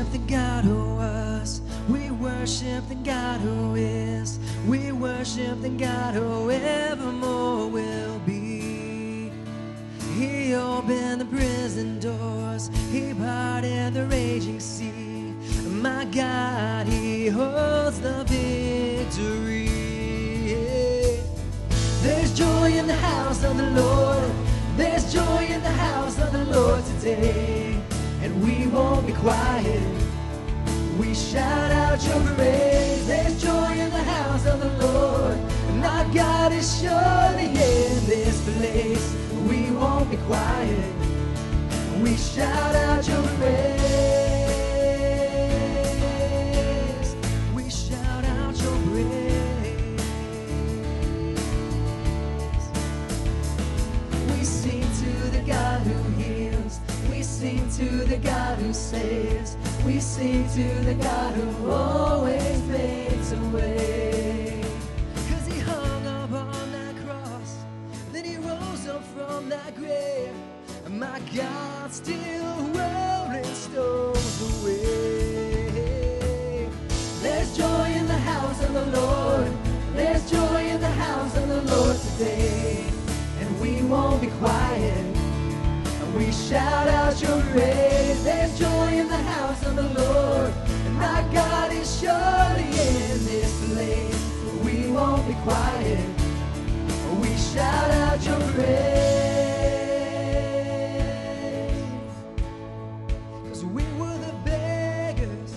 worship the God who was. We worship the God who is. We worship the God who evermore will be. He opened the prison doors. He parted the raging sea. My God, He holds the victory. There's joy in the house of the Lord. There's joy in the house of the Lord today. And we won't be quiet. We shout out your praise. There's joy in the house of the Lord. And our God is surely in this place. We won't be quiet. We shout out your praise. We shout out your praise. We sing to the God who heals. We sing to the God who saves. We sing to the God who always makes a way. 'Cause He hung up on that cross, then He rose up from that grave. My God still rolling stones away. There's joy in the house of the Lord. There's joy in the house of the Lord today. And we won't be quiet. We shout out your praise. There's joy in the house of the Lord. And our God is surely in this place. We won't be quiet. We shout out your praise. 'Cause we were the beggars,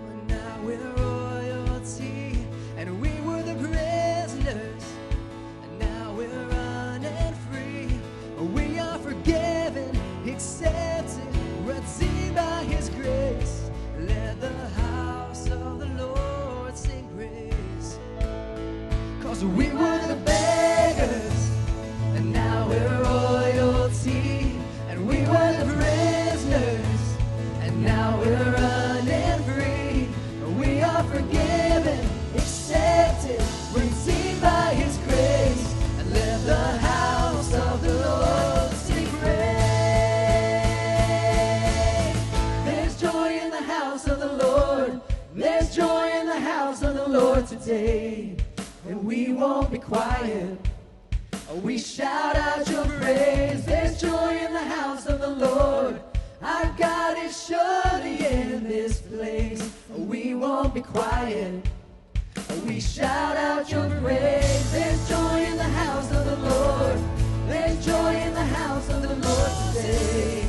but now we're royalty. And we were the prisoners, and now we're running free. We are forgiven, accepted, redeemed by His grace. Let the house of the Lord sing praise. 'Cause we were the beggars, and now we're royalty. And we were the prisoners, and now we're running free. We are forgiven, accepted, redeemed by His grace. And let the house of the Lord sing praise. There's joy in the house of the Lord. There's joy in the house of the Lord today. And we won't be quiet. We shout out your praise. There's joy in the house of the Lord. Our God is surely in this place. We won't be quiet. We shout out your praise. There's joy in the house of the Lord. There's joy in the house of the Lord today.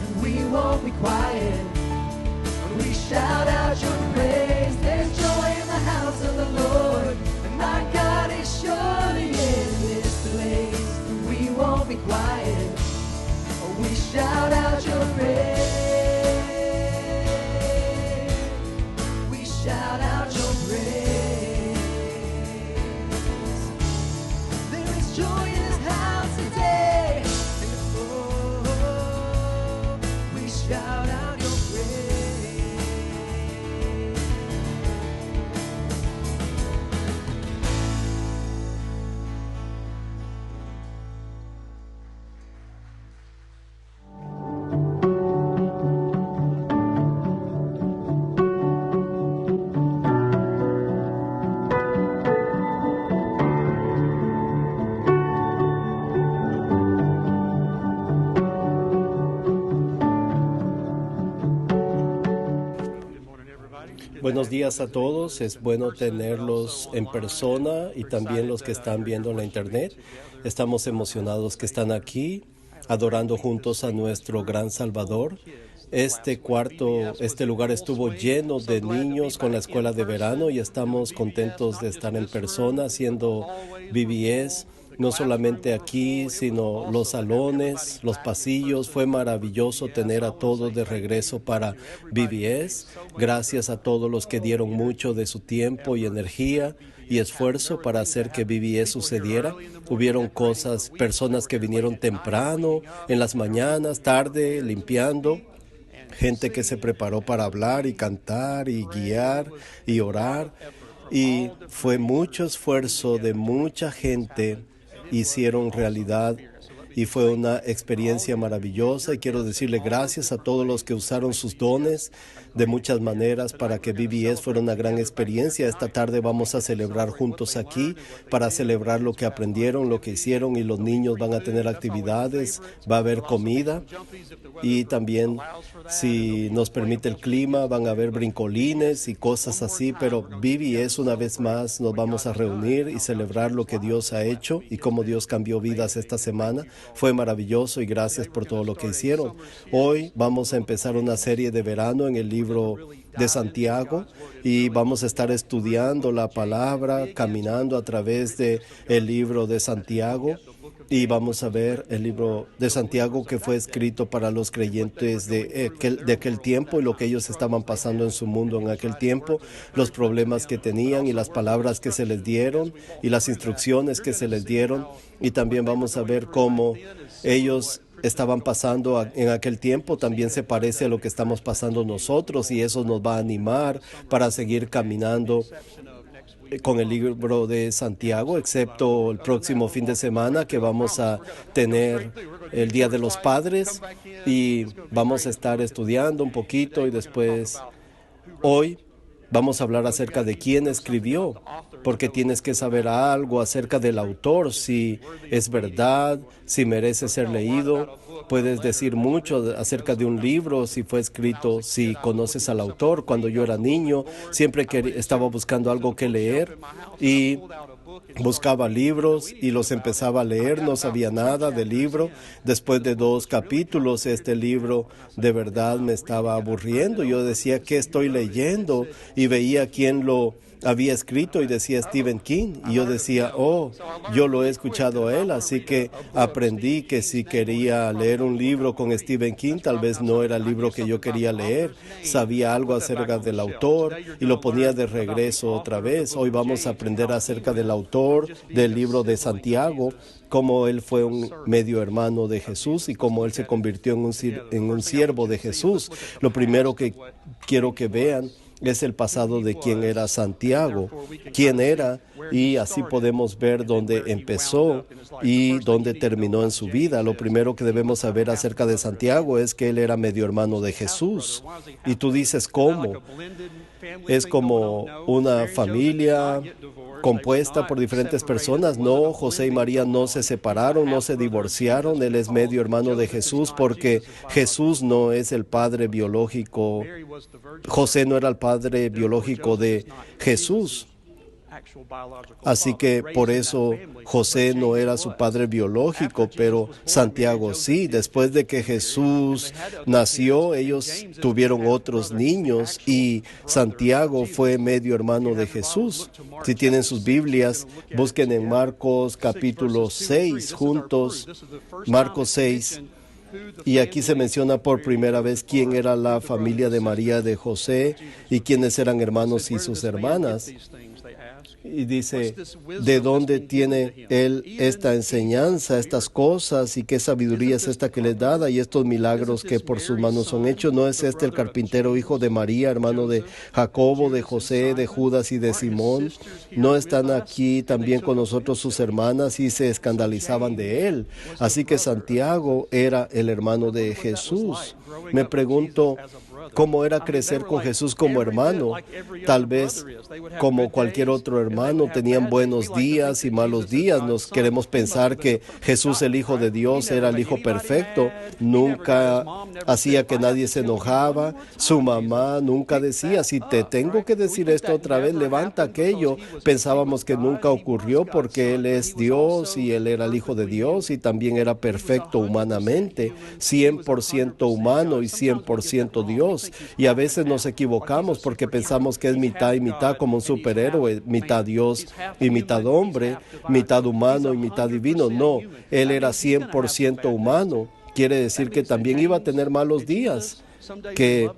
And we won't be quiet. We shout out your praise. There's joy in the house of the Lord. And my God is surely in this place. We won't be quiet. We shout out your praise. We shout out your praise. There is joy in this house today. And oh, we shout out your praise. Buenos días a todos, es bueno tenerlos en persona y también los que están viendo en la internet. Estamos emocionados que están aquí adorando juntos a nuestro gran Salvador. Este lugar estuvo lleno de niños con la escuela de verano y estamos contentos de estar en persona haciendo VBS. No solamente aquí, sino los salones, los pasillos. Fue maravilloso tener a todos de regreso para VBS. Gracias a todos los que dieron mucho de su tiempo y energía y esfuerzo para hacer que VBS sucediera. Hubieron personas que vinieron temprano, en las mañanas, tarde, limpiando. Gente que se preparó para hablar y cantar y guiar y orar. Y fue mucho esfuerzo de mucha gente. Hicieron realidad y fue una experiencia maravillosa, y quiero decirle gracias a todos los que usaron sus dones de muchas maneras para que VBS fuera una gran experiencia. Esta tarde vamos a celebrar juntos aquí para celebrar lo que aprendieron, lo que hicieron, y los niños van a tener actividades, va a haber comida, y también, si nos permite el clima, van a haber brincolines y cosas así, pero VBS una vez más nos vamos a reunir y celebrar lo que Dios ha hecho y cómo Dios cambió vidas esta semana. Fue maravilloso y gracias por todo lo que hicieron. Hoy vamos a empezar una serie de verano en el libro de Santiago y vamos a estar estudiando la palabra, caminando a través de el libro de Santiago, y vamos a ver el libro de Santiago que fue escrito para los creyentes de aquel tiempo y lo que ellos estaban pasando en su mundo en aquel tiempo, los problemas que tenían y las palabras que se les dieron y las instrucciones que se les dieron, y también vamos a ver cómo ellos estaban pasando en aquel tiempo también se parece a lo que estamos pasando nosotros, y eso nos va a animar para seguir caminando con el libro de Santiago, excepto el próximo fin de semana que vamos a tener el Día de los Padres, y vamos a estar estudiando un poquito, y después hoy vamos a hablar acerca de quién escribió, porque tienes que saber algo acerca del autor, si es verdad, si merece ser leído. Puedes decir mucho acerca de un libro, si fue escrito, si conoces al autor. Cuando yo era niño, siempre estaba buscando algo que leer y buscaba libros y los empezaba a leer. No sabía nada del libro. Después de 2 capítulos, este libro de verdad me estaba aburriendo. Yo decía, ¿qué estoy leyendo? Y veía quién lo había escrito y decía Stephen King, y yo decía, yo lo he escuchado a él, así que aprendí que si quería leer un libro con Stephen King, tal vez no era el libro que yo quería leer. Sabía algo acerca del autor y lo ponía de regreso otra vez. Hoy vamos a aprender acerca del autor del libro de Santiago, cómo él fue un medio hermano de Jesús y cómo él se convirtió en un siervo de Jesús. Lo primero que quiero que vean es el pasado de quién era Santiago, quién era, y así podemos ver dónde empezó y dónde terminó en su vida. Lo primero que debemos saber acerca de Santiago es que él era medio hermano de Jesús. Y tú dices, ¿cómo? Es como una familia compuesta por diferentes personas. No, José y María no se separaron, no se divorciaron. Él es medio hermano de Jesús porque Jesús no es el padre biológico. José no era el padre biológico de Jesús. Así que por eso José no era su padre biológico, pero Santiago sí. Después de que Jesús nació, ellos tuvieron otros niños y Santiago fue medio hermano de Jesús. Si tienen sus Biblias, busquen en Marcos capítulo 6 juntos, Marcos 6. Y aquí se menciona por primera vez quién era la familia de María de José y quiénes eran hermanos y sus hermanas. Y dice, ¿de dónde tiene él esta enseñanza, estas cosas, y qué sabiduría es esta que le es dada, y estos milagros que por sus manos son hechos? ¿No es este el carpintero, hijo de María, hermano de Jacobo, de José, de Judas y de Simón? ¿No están aquí también con nosotros sus hermanas? Y se escandalizaban de él. Así que Santiago era el hermano de Jesús. Me pregunto, ¿cómo era crecer con Jesús como hermano? Tal vez como cualquier otro hermano, tenían buenos días y malos días. Nos queremos pensar que Jesús, el Hijo de Dios, era el Hijo perfecto. Nunca hacía que nadie se enojaba. Su mamá nunca decía, si te tengo que decir esto otra vez, levanta aquello. Pensábamos que nunca ocurrió porque Él es Dios y Él era el Hijo de Dios y también era perfecto humanamente, 100% humano y 100% Dios. Y a veces nos equivocamos porque pensamos que es mitad y mitad, como un superhéroe, mitad Dios y mitad hombre, mitad humano y mitad divino. No, Él era 100% humano. Quiere decir que también iba a tener malos días, que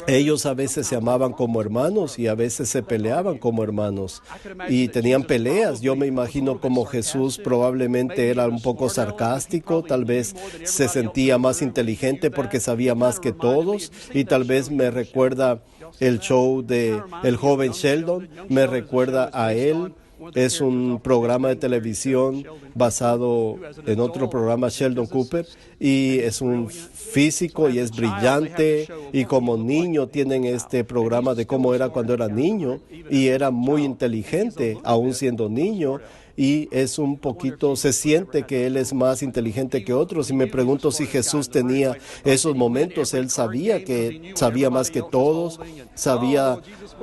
ellos a veces se amaban como hermanos y a veces se peleaban como hermanos y tenían peleas. Yo me imagino como Jesús probablemente era un poco sarcástico, tal vez se sentía más inteligente porque sabía más que todos, y tal vez me recuerda el show de el joven Sheldon, me recuerda a él Es un programa de televisión basado en otro programa, Sheldon Cooper, y es un físico y es brillante, y como niño tienen este programa de cómo era cuando era niño, y era muy inteligente aún siendo niño. Y es un poquito, se siente que él es más inteligente que otros. Y me pregunto si Jesús tenía esos momentos. Él sabía que sabía más que todos, sabía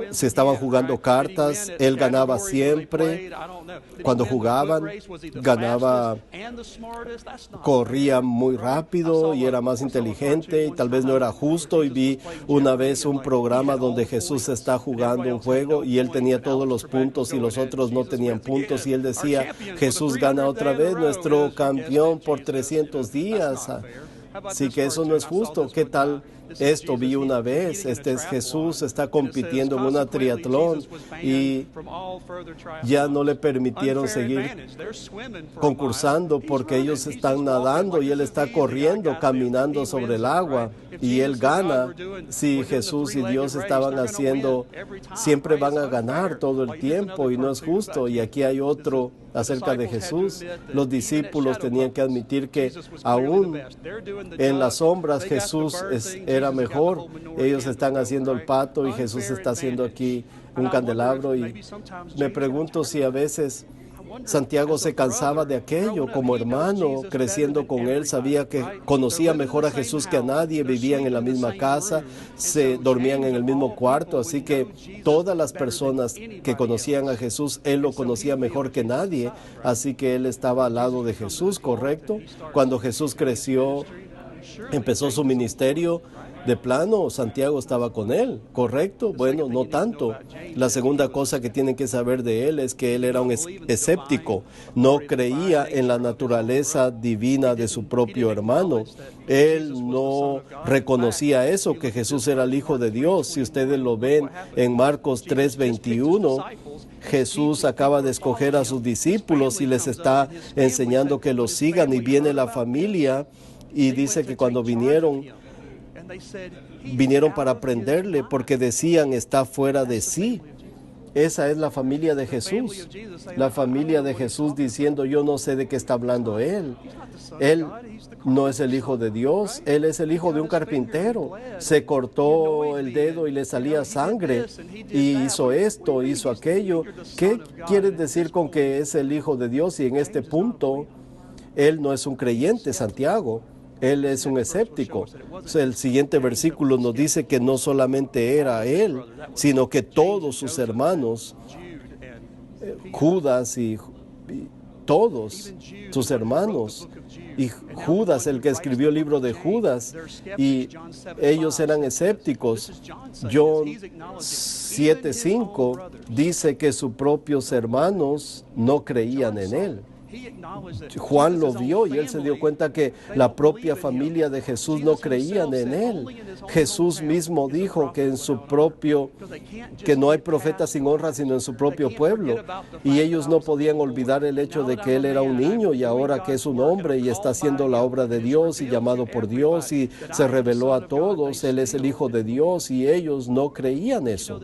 si estaban jugando cartas, él ganaba siempre. Cuando jugaban, ganaba, corría muy rápido y era más inteligente, y tal vez no era justo. Y vi una vez un programa donde Jesús está jugando un juego y él tenía todos los puntos y los otros no tenían puntos, y él decía, Jesús gana otra vez, nuestro campeón por 300 días. Así que eso no es justo. ¿Qué tal esto? Vi una vez, este es Jesús, está compitiendo en una triatlón y ya no le permitieron seguir concursando porque ellos están nadando y él está corriendo, caminando sobre el agua, y él gana. Si Jesús y Dios estaban haciendo, siempre van a ganar todo el tiempo, y no es justo. Y aquí hay otro acerca de Jesús. Los discípulos tenían que admitir que aún en las sombras Jesús era mejor. Ellos están haciendo el pato y Jesús está haciendo aquí un candelabro, y me pregunto si a veces Santiago se cansaba de aquello. Como hermano, creciendo con él, sabía que conocía mejor a Jesús que a nadie, vivían en la misma casa, se dormían en el mismo cuarto, así que todas las personas que conocían a Jesús, él lo conocía mejor que nadie, así que él estaba al lado de Jesús, ¿correcto? Cuando Jesús creció, empezó su ministerio, de plano, Santiago estaba con él, ¿correcto? Bueno, no tanto. La segunda cosa que tienen que saber de él es que él era un escéptico. No creía en la naturaleza divina de su propio hermano. Él no reconocía eso, que Jesús era el Hijo de Dios. Si ustedes lo ven en Marcos 3:21, Jesús acaba de escoger a sus discípulos y les está enseñando que los sigan, y viene la familia y dice que cuando vinieron para prenderle porque decían, está fuera de sí. Esa es la familia de Jesús. La familia de Jesús diciendo, yo no sé de qué está hablando él. Él no es el Hijo de Dios, él es el hijo de un carpintero. Se cortó el dedo y le salía sangre, y hizo esto, hizo aquello. ¿Qué quieres decir con que es el Hijo de Dios? Y en este punto, él no es un creyente, Santiago. Él es un escéptico. El siguiente versículo nos dice que no solamente era él, sino que todos sus hermanos, Judas y todos sus hermanos, y Judas, el que escribió el libro de Judas, y ellos eran escépticos. John 7:5 dice que sus propios hermanos no creían en él. Juan lo vio y él se dio cuenta que la propia familia de Jesús no creían en él. Jesús mismo dijo que que no hay profeta sin honra sino en su propio pueblo, y ellos no podían olvidar el hecho de que él era un niño y ahora que es un hombre y está haciendo la obra de Dios y llamado por Dios y se reveló a todos. Él es el Hijo de Dios, y ellos no creían eso.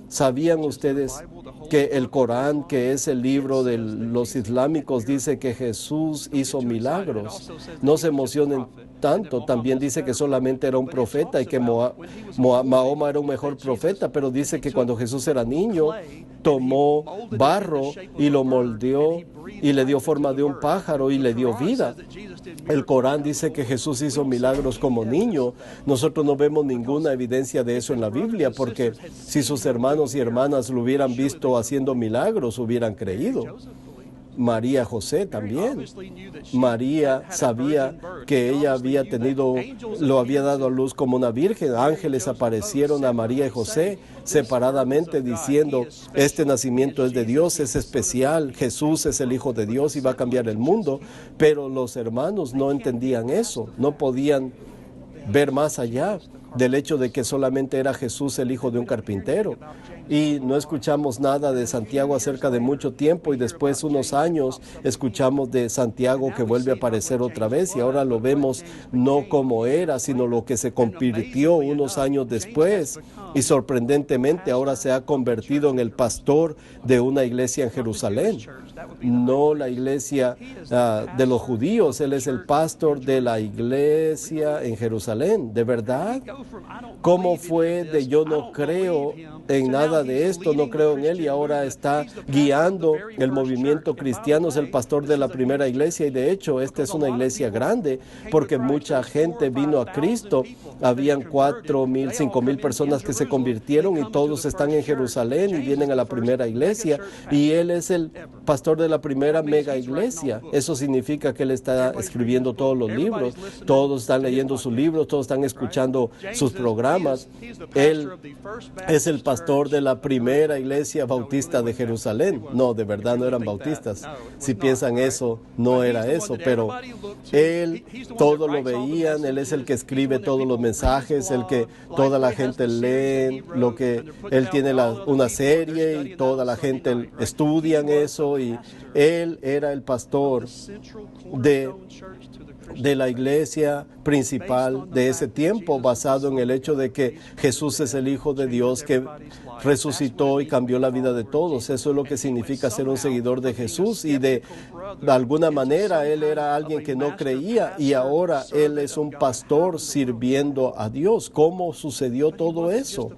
¿Sabían ustedes que el Corán, que es el libro de los islámicos, dice que Jesús hizo milagros? No se emocionen tanto. También dice que solamente era un profeta y que Mahoma era un mejor profeta, pero dice que cuando Jesús era niño, tomó barro y lo moldeó y le dio forma de un pájaro y le dio vida. El Corán dice que Jesús hizo milagros como niño. Nosotros no vemos ninguna evidencia de eso en la Biblia, porque si sus hermanos y hermanas lo hubieran visto haciendo milagros, hubieran creído. María José también. María sabía que ella lo había dado a luz como una virgen. Ángeles aparecieron a María y José separadamente diciendo, este nacimiento es de Dios, es especial, Jesús es el Hijo de Dios y va a cambiar el mundo. Pero los hermanos no entendían eso, no podían ver más allá. del hecho de que solamente era Jesús el hijo de un carpintero. Y no escuchamos nada de Santiago acerca de mucho tiempo, y después unos años escuchamos de Santiago que vuelve a aparecer otra vez, y ahora lo vemos no como era, sino lo que se convirtió unos años después, y sorprendentemente ahora se ha convertido en el pastor de una iglesia en Jerusalén. No la iglesia de los judíos, él es el pastor de la iglesia en Jerusalén. ¿De verdad? ¿Cómo fue de yo no creo en nada de esto, no creo en él, y ahora está guiando el movimiento cristiano? Es el pastor de la primera iglesia, y de hecho esta es una iglesia grande porque mucha gente vino a Cristo. Habían 4,000, 5,000 personas que se convirtieron, y todos están en Jerusalén y vienen a la primera iglesia, y él es el pastor de la primera mega iglesia. Eso significa que él está escribiendo todos los libros, todos están leyendo sus libros, todos están escuchando sus programas. Él es el pastor de la primera iglesia bautista de Jerusalén. No, de verdad no eran bautistas. Si piensan eso, no era eso, pero él, todo lo veían, él es el que escribe todos los mensajes, el que toda la gente lee, lo que él tiene una serie y toda la gente estudian eso, y él era el pastor de la iglesia principal de ese tiempo, basado en el hecho de que Jesús es el Hijo de Dios que resucitó y cambió la vida de todos. Eso es lo que significa ser un seguidor de Jesús, y de alguna manera él era alguien que no creía, y ahora él es un pastor sirviendo a Dios. ¿Cómo sucedió todo eso?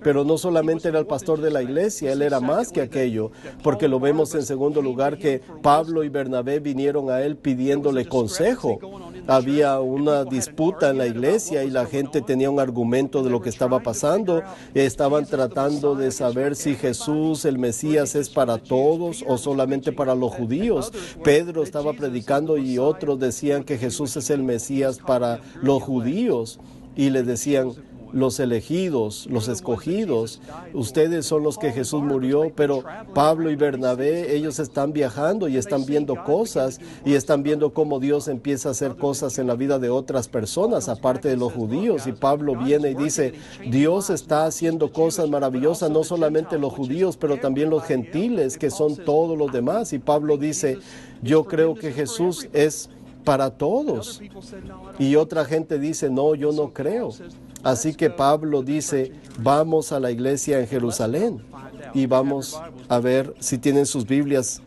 Pero no solamente era el pastor de la iglesia, él era más que aquello, porque lo vemos en segundo lugar que Pablo y Bernabé vinieron a él pidiéndole consejo. Había una disputa en la iglesia y la gente tenía un argumento de lo que estaba pasando. Estaban tratando de saber si Jesús, el Mesías, es para todos o solamente para los judíos. Pedro estaba predicando y otros decían que Jesús es el Mesías para los judíos, y le decían: los elegidos, los escogidos, ustedes son los que Jesús murió. Pero Pablo y Bernabé, ellos están viajando y están viendo cosas, y están viendo cómo Dios empieza a hacer cosas en la vida de otras personas, aparte de los judíos. Y Pablo viene y dice: Dios está haciendo cosas maravillosas, no solamente los judíos, pero también los gentiles, que son todos los demás. Y Pablo dice: yo creo que Jesús es para todos. Y otra gente dice: no, yo no creo. Así que Pablo dice: vamos a la iglesia en Jerusalén. Y vamos a ver, si tienen sus Biblias,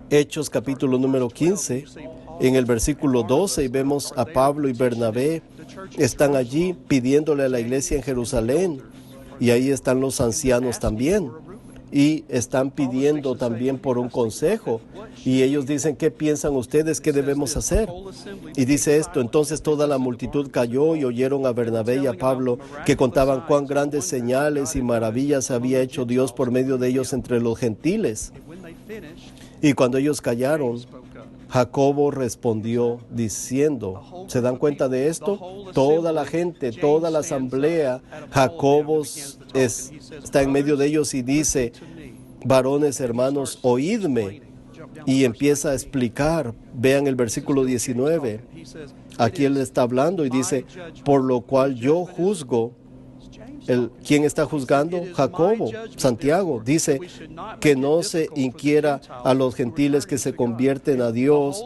Hechos capítulo número 15, en el versículo 12, y vemos a Pablo y Bernabé, están allí pidiéndole a la iglesia en Jerusalén, y ahí están los ancianos también, y están pidiendo también por un consejo, y ellos dicen: ¿qué piensan ustedes? ¿Qué debemos hacer? Y dice esto: entonces toda la multitud cayó y oyeron a Bernabé y a Pablo, que contaban cuán grandes señales y maravillas había hecho Dios por medio de ellos entre los gentiles. Y cuando ellos callaron, Jacobo respondió diciendo, ¿se dan cuenta de esto? Toda la gente, toda la asamblea, Jacobo está en medio de ellos y dice: varones hermanos, oídme. Y empieza a explicar. Vean el versículo 19. Aquí él está hablando y dice: por lo cual yo juzgo. ¿Quién está juzgando? Jacobo, Santiago. Dice que no se inquiera a los gentiles que se convierten a Dios.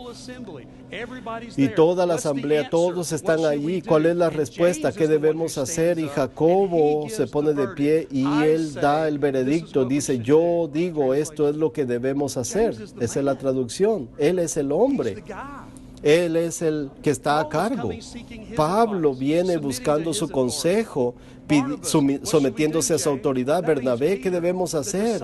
Y toda la asamblea, todos están allí. ¿Cuál es la respuesta? ¿Qué debemos hacer? Y Jacobo se pone de pie y él da el veredicto. Dice: yo digo, esto es lo que debemos hacer. Esa es la traducción. Él es el hombre. Él es el que está a cargo. Pablo viene buscando su consejo, sometiéndose a su autoridad. Bernabé, ¿qué debemos hacer?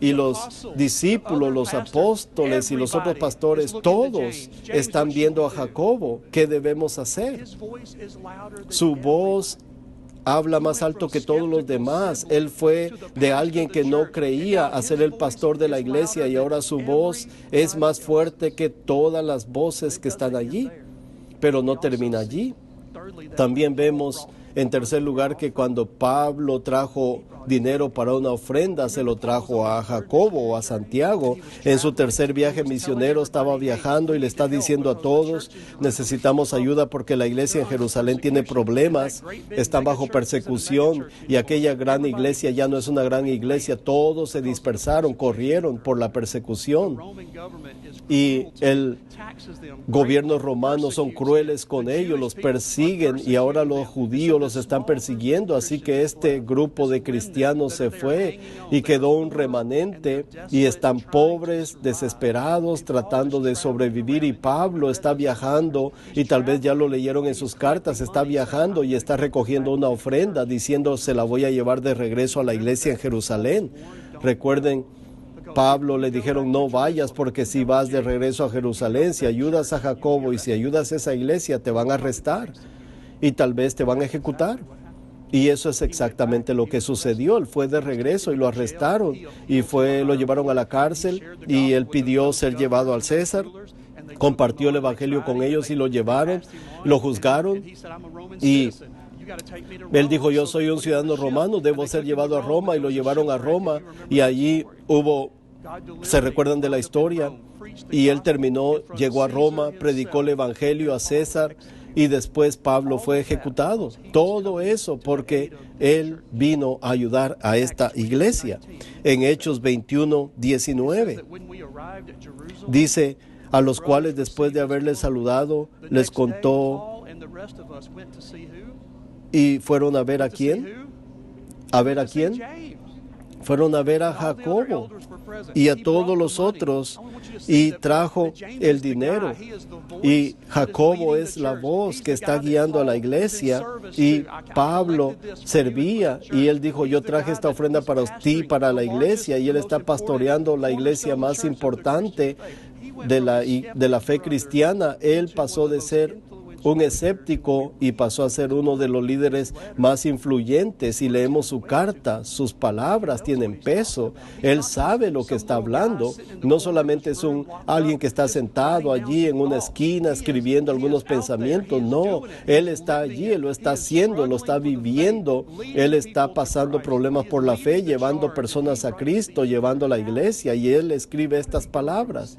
Y los discípulos, los apóstoles y los otros pastores, todos están viendo a Jacobo. ¿Qué debemos hacer? Su voz habla más alto que todos los demás. Él fue de alguien que no creía a ser el pastor de la iglesia, y ahora su voz es más fuerte que todas las voces que están allí. Pero no termina allí. También vemos, en tercer lugar, que cuando Pablo trajo dinero para una ofrenda, se lo trajo a Jacobo o a Santiago. En su tercer viaje misionero estaba viajando y le está diciendo a todos, necesitamos ayuda porque la iglesia en Jerusalén tiene problemas, están bajo persecución y aquella gran iglesia ya no es una gran iglesia, todos se dispersaron, corrieron por la persecución. Y el gobierno romano son crueles con ellos, los persiguen y ahora los judíos los están persiguiendo, así que este grupo de cristianos se fue y quedó un remanente y están pobres, desesperados, tratando de sobrevivir, y Pablo está viajando y tal vez ya lo leyeron en sus cartas, está viajando y está recogiendo una ofrenda diciendo se la voy a llevar de regreso a la iglesia en Jerusalén. Recuerden, Pablo le dijeron no vayas porque si vas de regreso a Jerusalén, si ayudas a Jacobo y si ayudas a esa iglesia te van a arrestar y tal vez te van a ejecutar. Y eso es exactamente lo que sucedió. Él fue de regreso y lo arrestaron y lo llevaron a la cárcel y él pidió ser llevado al César. Compartió el evangelio con ellos y lo llevaron, lo juzgaron y él dijo yo soy un ciudadano romano, debo ser llevado a Roma, y lo llevaron a Roma y allí se recuerdan de la historia, y él llegó a Roma, predicó el evangelio a César y después Pablo fue ejecutado. Todo eso porque él vino a ayudar a esta iglesia. En Hechos 21:19 dice, a los cuales después de haberles saludado, les contó. ¿Y fueron a ver a quién? ¿A ver a quién? Fueron a ver a Jacobo y a todos los otros y trajo el dinero. Y Jacobo es la voz que está guiando a la iglesia y Pablo servía y él dijo yo traje esta ofrenda para ti, para la iglesia, y él está pastoreando la iglesia más importante de la fe cristiana. Él pasó de ser un escéptico y pasó a ser uno de los líderes más influyentes. Y leemos su carta, sus palabras tienen peso. Él sabe lo que está hablando. No solamente es alguien que está sentado allí en una esquina escribiendo algunos pensamientos. No, él está allí, él lo está haciendo, lo está viviendo. Él está pasando problemas por la fe, llevando personas a Cristo, llevando a la iglesia, y él escribe estas palabras.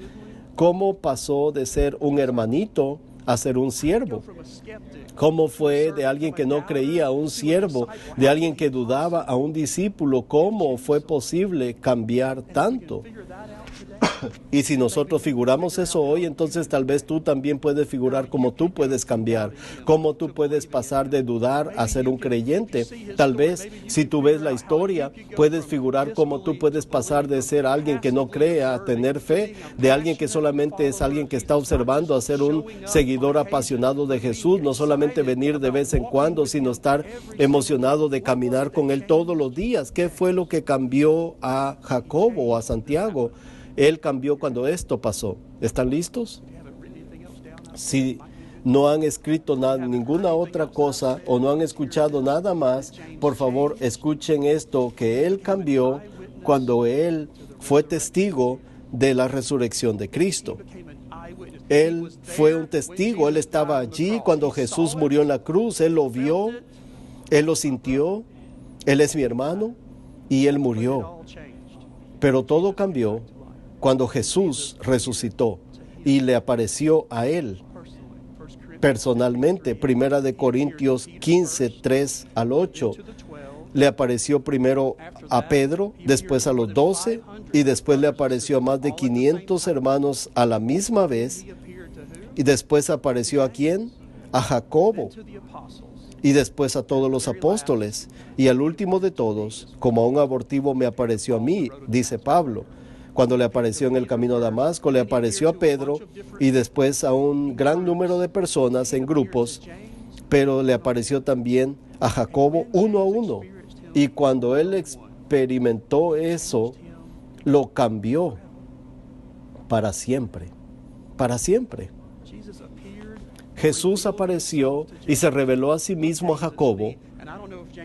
¿Cómo pasó de ser un hermanito a ser un siervo? ¿Cómo fue de alguien que no creía a un siervo, de alguien que dudaba a un discípulo? ¿Cómo fue posible cambiar tanto? Y si nosotros figuramos eso hoy, entonces tal vez tú también puedes figurar cómo tú puedes cambiar, cómo tú puedes pasar de dudar a ser un creyente. Tal vez si tú ves la historia, puedes figurar cómo tú puedes pasar de ser alguien que no cree a tener fe, de alguien que solamente es alguien que está observando a ser un seguidor apasionado de Jesús, no solamente venir de vez en cuando, sino estar emocionado de caminar con Él todos los días. ¿Qué fue lo que cambió a Jacobo o a Santiago? Él cambió cuando esto pasó. ¿Están listos? Si no han escrito ninguna otra cosa o no han escuchado nada más, por favor escuchen esto, que Él cambió cuando Él fue testigo de la resurrección de Cristo. Él fue un testigo, Él estaba allí cuando Jesús murió en la cruz, Él lo vio, Él lo sintió, Él es mi hermano y Él murió. Pero todo cambió cuando Jesús resucitó y le apareció a él personalmente. Primera de Corintios 15, 3 al 8. Le apareció primero a Pedro, después a los 12 y después le apareció a más de 500 hermanos a la misma vez. Y después apareció ¿a quién? A Jacobo. Y después a todos los apóstoles. Y al último de todos, como a un abortivo me apareció a mí, dice Pablo. Cuando le apareció en el camino a Damasco, le apareció a Pedro y después a un gran número de personas en grupos, pero le apareció también a Jacobo uno a uno. Y cuando él experimentó eso, lo cambió para siempre, para siempre. Jesús apareció y se reveló a sí mismo a Jacobo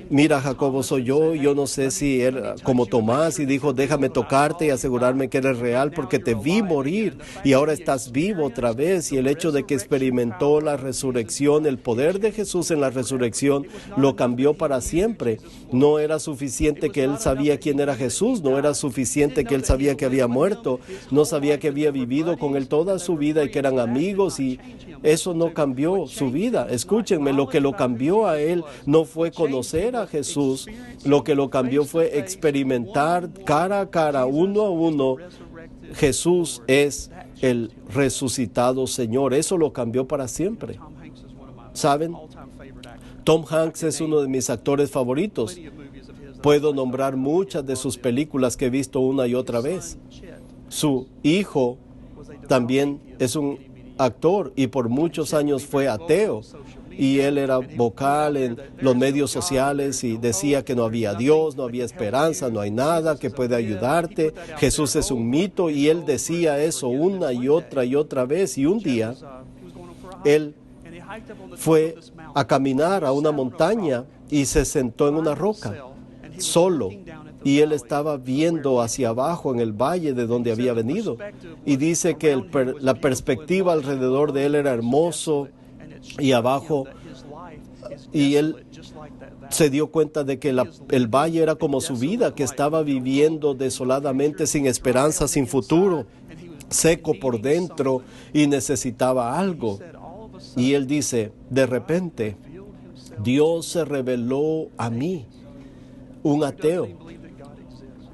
Mira, Jacobo soy yo no sé si él, como Tomás, y dijo, déjame tocarte y asegurarme que eres real porque te vi morir y ahora estás vivo otra vez. Y el hecho de que experimentó la resurrección, el poder de Jesús en la resurrección, lo cambió para siempre. No era suficiente que él sabía quién era Jesús, no era suficiente que él sabía que había muerto, no sabía que había vivido con él toda su vida y que eran amigos, y eso no cambió su vida. Escúchenme, lo que lo cambió a él no fue conocer a Jesús, lo que lo cambió fue experimentar cara a cara, uno a uno, Jesús es el resucitado Señor. Eso lo cambió para siempre. ¿Saben? Tom Hanks es uno de mis actores favoritos. Puedo nombrar muchas de sus películas que he visto una y otra vez. Su hijo también es un actor y por muchos años fue ateo. Y él era vocal en los medios sociales y decía que no había Dios, no había esperanza, no hay nada que pueda ayudarte. Jesús es un mito, y él decía eso una y otra vez. Y un día él fue a caminar a una montaña y se sentó en una roca, solo. Y él estaba viendo hacia abajo en el valle de donde había venido. Y dice que la perspectiva alrededor de él era hermoso y abajo. Y él se dio cuenta de que el valle era como su vida, que estaba viviendo desoladamente, sin esperanza, sin futuro, seco por dentro y necesitaba algo. Y él dice, de repente, Dios se reveló a mí, un ateo,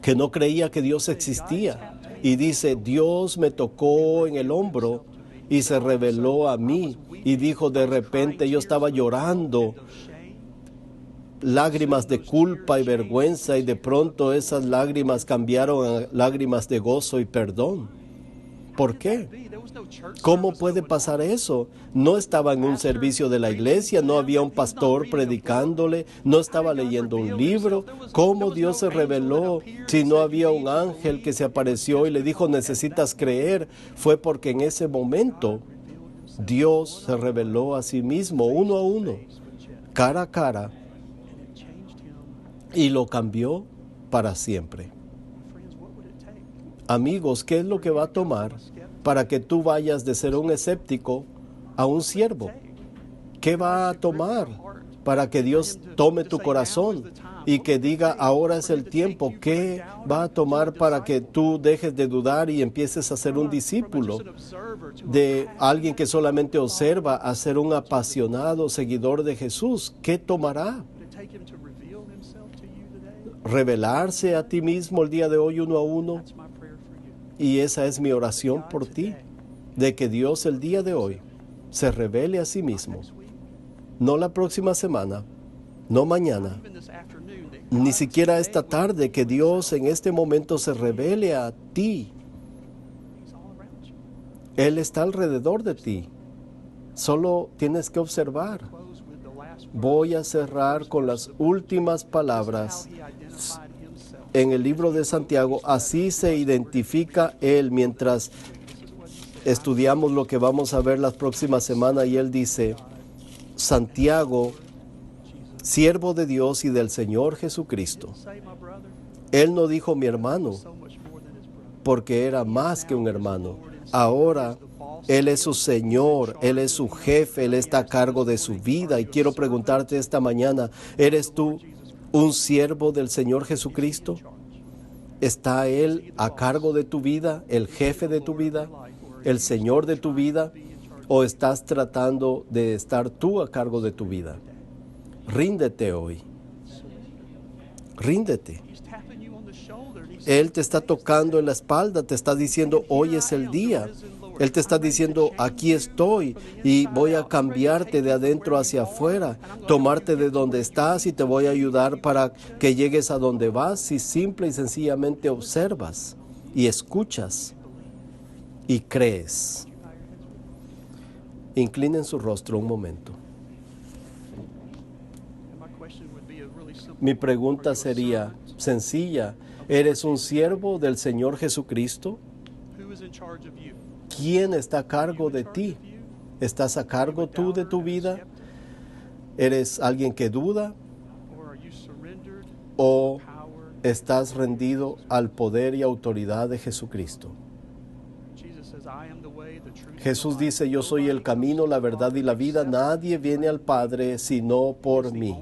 que no creía que Dios existía. Y dice, Dios me tocó en el hombro y se reveló a mí. Y dijo, de repente yo estaba llorando, lágrimas de culpa y vergüenza, y de pronto esas lágrimas cambiaron a lágrimas de gozo y perdón. ¿Por qué? ¿Cómo puede pasar eso? No estaba en un servicio de la iglesia, no había un pastor predicándole, no estaba leyendo un libro. ¿Cómo Dios se reveló si no había un ángel que se apareció y le dijo, necesitas creer? Fue porque en ese momento Dios se reveló a sí mismo, uno a uno, cara a cara, y lo cambió para siempre. Amigos, ¿qué es lo que va a tomar para que tú vayas de ser un escéptico a un siervo? ¿Qué va a tomar para que Dios tome tu corazón y que diga, ahora es el tiempo? ¿Qué va a tomar para que tú dejes de dudar y empieces a ser un discípulo, de alguien que solamente observa, a ser un apasionado seguidor de Jesús? ¿Qué tomará? Revelarse a ti mismo el día de hoy, uno a uno. Y esa es mi oración por ti, de que Dios el día de hoy se revele a sí mismo. No la próxima semana, no mañana, ni siquiera esta tarde, que Dios en este momento se revele a ti. Él está alrededor de ti. Solo tienes que observar. Voy a cerrar con las últimas palabras. En el libro de Santiago, así se identifica él mientras estudiamos lo que vamos a ver la próxima semana. Y él dice, Santiago, siervo de Dios y del Señor Jesucristo. Él no dijo mi hermano, porque era más que un hermano. Ahora Él es su Señor, Él es su jefe, Él está a cargo de su vida. Y quiero preguntarte esta mañana, ¿eres tú un siervo del Señor Jesucristo? ¿Está Él a cargo de tu vida, el jefe de tu vida, el Señor de tu vida? ¿O estás tratando de estar tú a cargo de tu vida? Ríndete hoy. Ríndete. Él te está tocando en la espalda, te está diciendo, hoy es el día. Él te está diciendo, aquí estoy y voy a cambiarte de adentro hacia afuera, tomarte de donde estás y te voy a ayudar para que llegues a donde vas, si simple y sencillamente observas y escuchas y crees. Inclinen su rostro un momento. Mi pregunta sería sencilla. ¿Eres un siervo del Señor Jesucristo? ¿Quién está a cargo de ti? ¿Estás a cargo tú de tu vida? ¿Eres alguien que duda? estás rendido al poder y autoridad de Jesucristo. Jesús dice, yo soy el camino, la verdad y la vida. Nadie viene al Padre sino por mí.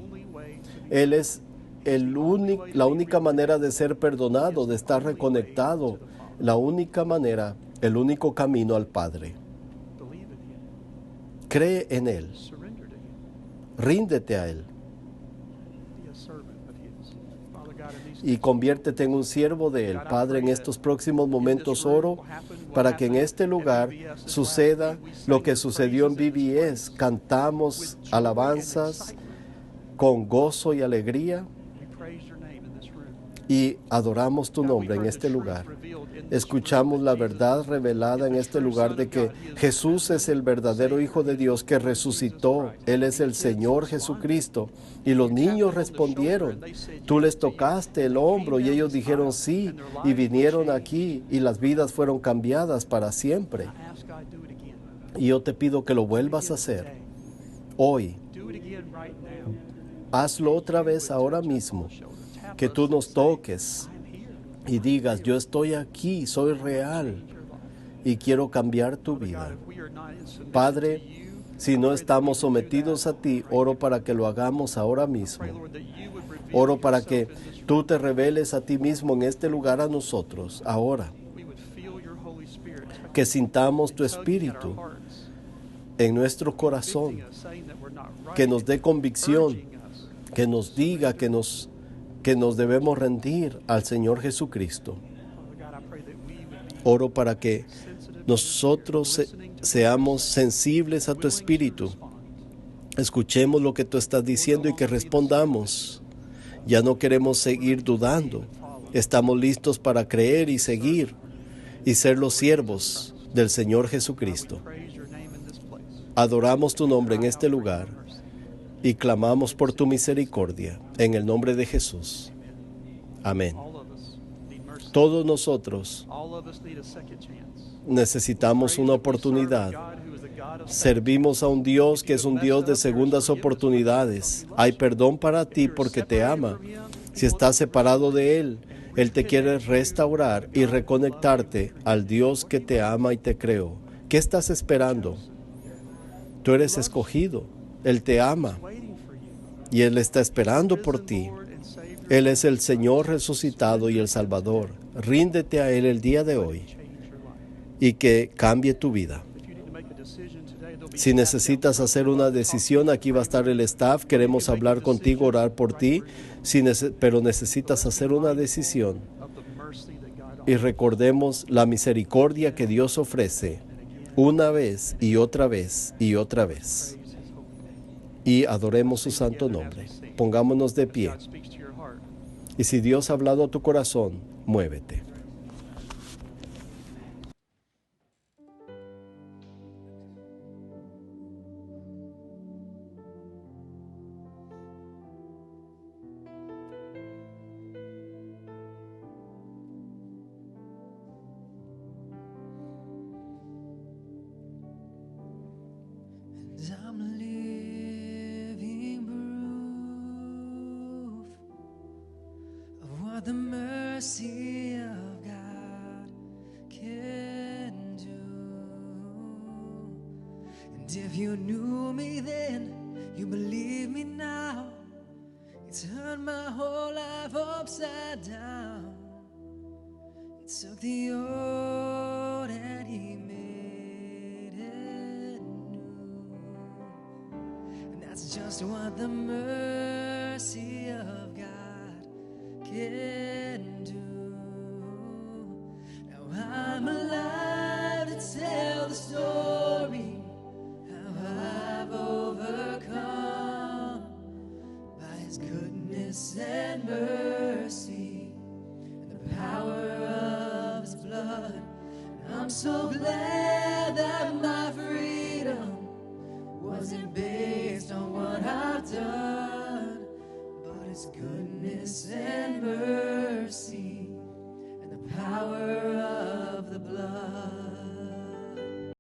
Él es la única manera de ser perdonado, de estar reconectado, la única manera, el único camino al Padre. Cree en Él. Ríndete a Él. Y conviértete en un siervo de Él. Padre, en estos próximos momentos oro para que en este lugar suceda lo que sucedió en VBS. Cantamos alabanzas con gozo y alegría y adoramos tu nombre en este lugar. Escuchamos la verdad revelada en este lugar de que Jesús es el verdadero Hijo de Dios que resucitó. Él es el Señor Jesucristo. Y los niños respondieron. Tú les tocaste el hombro y ellos dijeron sí y vinieron aquí y las vidas fueron cambiadas para siempre. Y yo te pido que lo vuelvas a hacer hoy. Hazlo otra vez ahora mismo. Que tú nos toques y digas, yo estoy aquí, soy real y quiero cambiar tu vida. Padre, si no estamos sometidos a ti, oro para que lo hagamos ahora mismo. Oro para que tú te reveles a ti mismo en este lugar a nosotros, ahora. Que sintamos tu espíritu en nuestro corazón, que nos dé convicción, que nos diga que nos debemos rendir al Señor Jesucristo. Oro para que nosotros seamos sensibles a tu espíritu, escuchemos lo que tú estás diciendo y que respondamos. Ya no queremos seguir dudando, estamos listos para creer y seguir y ser los siervos del Señor Jesucristo. Adoramos tu nombre en este lugar y clamamos por tu misericordia, en el nombre de Jesús. Amén. Todos nosotros necesitamos una oportunidad. Servimos a un Dios que es un Dios de segundas oportunidades. Hay perdón para ti porque te ama. Si estás separado de Él, Él te quiere restaurar y reconectarte al Dios que te ama y te creó. ¿Qué estás esperando? Tú eres escogido. Él te ama y Él está esperando por ti. Él es el Señor resucitado y el Salvador. Ríndete a Él el día de hoy y que cambie tu vida. Si necesitas hacer una decisión, aquí va a estar el staff. Queremos hablar contigo, orar por ti, pero necesitas hacer una decisión. Y recordemos la misericordia que Dios ofrece una vez y otra vez y otra vez. Y adoremos su santo nombre. Pongámonos de pie. Y si Dios ha hablado a tu corazón, muévete. The mercy of God can do. And if you knew me then, you believe me now. You turned my whole life upside down. You took the old and He made it new. And that's just what the mercy of God can do. Now I'm alive to tell the story how I've overcome by His goodness and mercy and the power of His blood. I'm so glad that my freedom wasn't based on what I've done, but His goodness and mercy and the power of